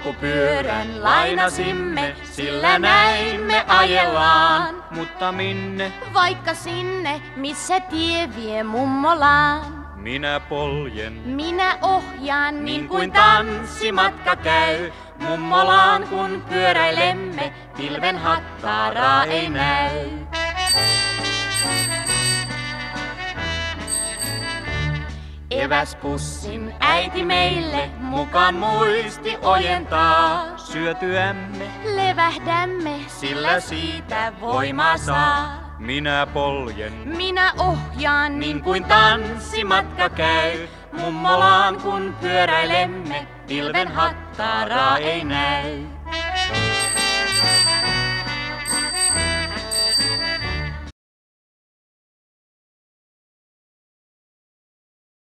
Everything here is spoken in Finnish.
polkupyörän lainasimme, sillä näin me ajellaan. Mutta minne? Vaikka sinne, missä tie vie mummolaan. Minä poljen. Minä ohjaan niin kuin tanssimatka käy. Mummolaan kun pyöräilemme, pilven hattaaraa ei näy. Eväspussin äiti meille mukaan muisti ojentaa. Syötyämme Levähdämme, sillä siitä voimaa saa. minä poljen. Minä ohjaan niin kuin tanssimatka käy. Mummolaan kun pyöräilemme, pilven hattaaraa ei näy.